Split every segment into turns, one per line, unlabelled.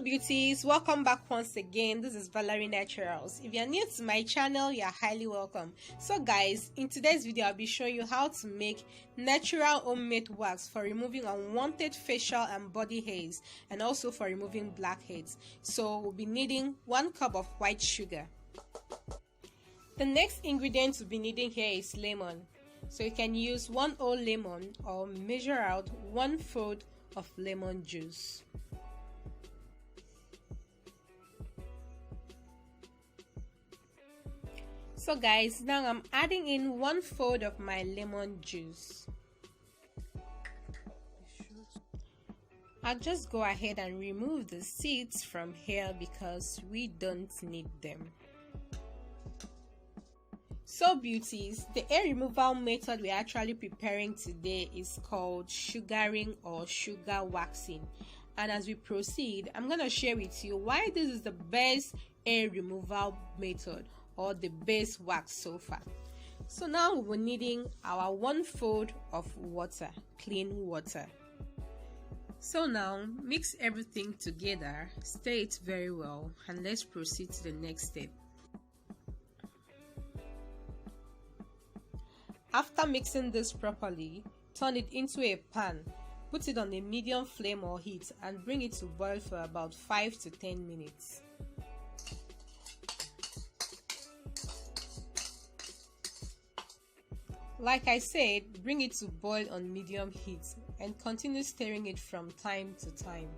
beauties, welcome back once again. This is Valerie Naturals. If you're new to my channel, you're highly welcome. So guys, in today's video I'll be showing you how to make natural homemade wax for removing unwanted facial and body hairs, and also for removing blackheads. So we'll be needing 1 cup of white sugar. The next ingredient we'll be needing here is lemon. So you can use 1 whole lemon or measure out 1/4 of lemon juice. So guys, now I'm adding in 1/4 of my lemon juice. I'll just go ahead and remove the seeds from here because we don't need them. So beauties, the hair removal method we're actually preparing today is called sugaring or sugar waxing. And as we proceed, I'm going to share with you why this is the best hair removal method or the best wax so far. So now we're needing our 1/4 of water, clean water. So now mix everything together, stir it very well, and let's proceed to the next step. After mixing this properly, turn it into a pan, put it on a medium flame or heat, and bring it to boil for about 5 to 10 minutes. Like I said, bring it to boil on medium heat and continue stirring it from time to time.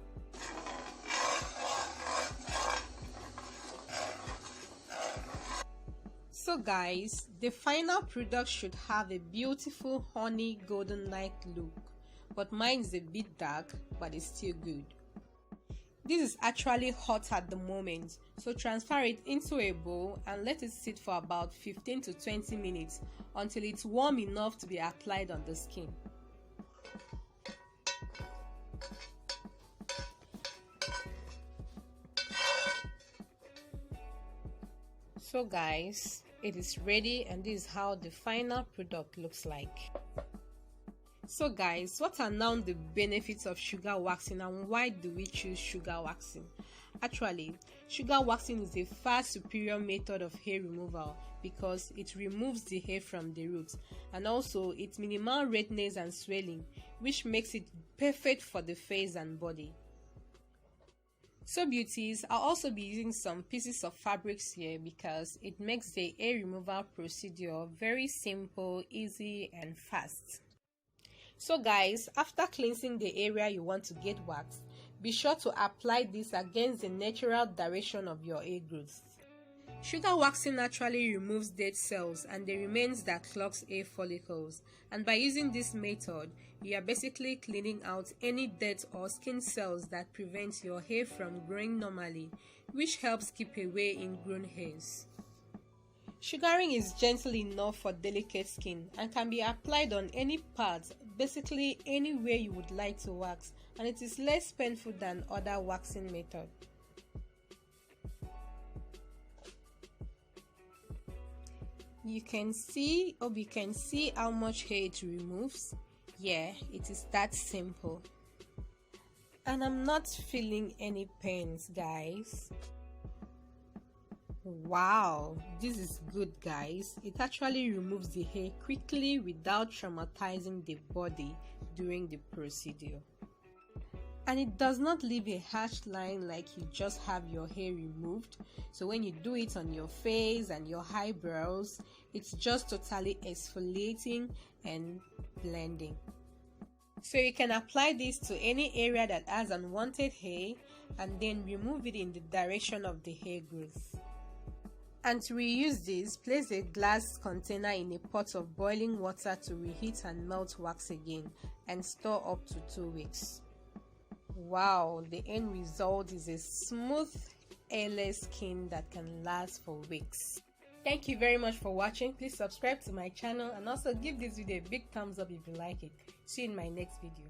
So guys, the final product should have a beautiful honey golden light look, but mine is a bit dark, but it's still good. This is actually hot at the moment, so transfer it into a bowl and let it sit for about 15 to 20 minutes until it's warm enough to be applied on the skin. So guys, it is ready, and this is how the final product looks like. So guys, what are now the benefits of sugar waxing, and why do we choose sugar waxing? Actually, sugar waxing is a far superior method of hair removal because it removes the hair from the roots, and also it minimizes redness and swelling, which makes it perfect for the face and body. So beauties, I'll also be using some pieces of fabrics here because it makes the hair removal procedure very simple, easy and fast. So guys, after cleansing the area you want to get waxed, be sure to apply this against the natural direction of your hair growth. Sugar waxing naturally removes dead cells and the remains that clogs hair follicles, and by using this method, you are basically cleaning out any dead or skin cells that prevent your hair from growing normally, which helps keep away ingrown hairs. Sugaring is gentle enough for delicate skin and can be applied on any part, basically anywhere you would like to wax, and it is less painful than other waxing methods. You can see how much hair it removes. Yeah, it is that simple. And I'm not feeling any pains, guys. Wow, this is good guys. It actually removes the hair quickly without traumatizing the body during the procedure. And it does not leave a harsh line like you just have your hair removed. So when you do it on your face and your eyebrows, it's just totally exfoliating and blending. So you can apply this to any area that has unwanted hair and then remove it in the direction of the hair growth. And to reuse this, place a glass container in a pot of boiling water to reheat and melt wax again, and store up to 2 weeks. Wow, the end result is a smooth, hairless skin that can last for weeks. Thank you very much for watching. Please subscribe to my channel and also give this video a big thumbs up if you like it. See you in my next video.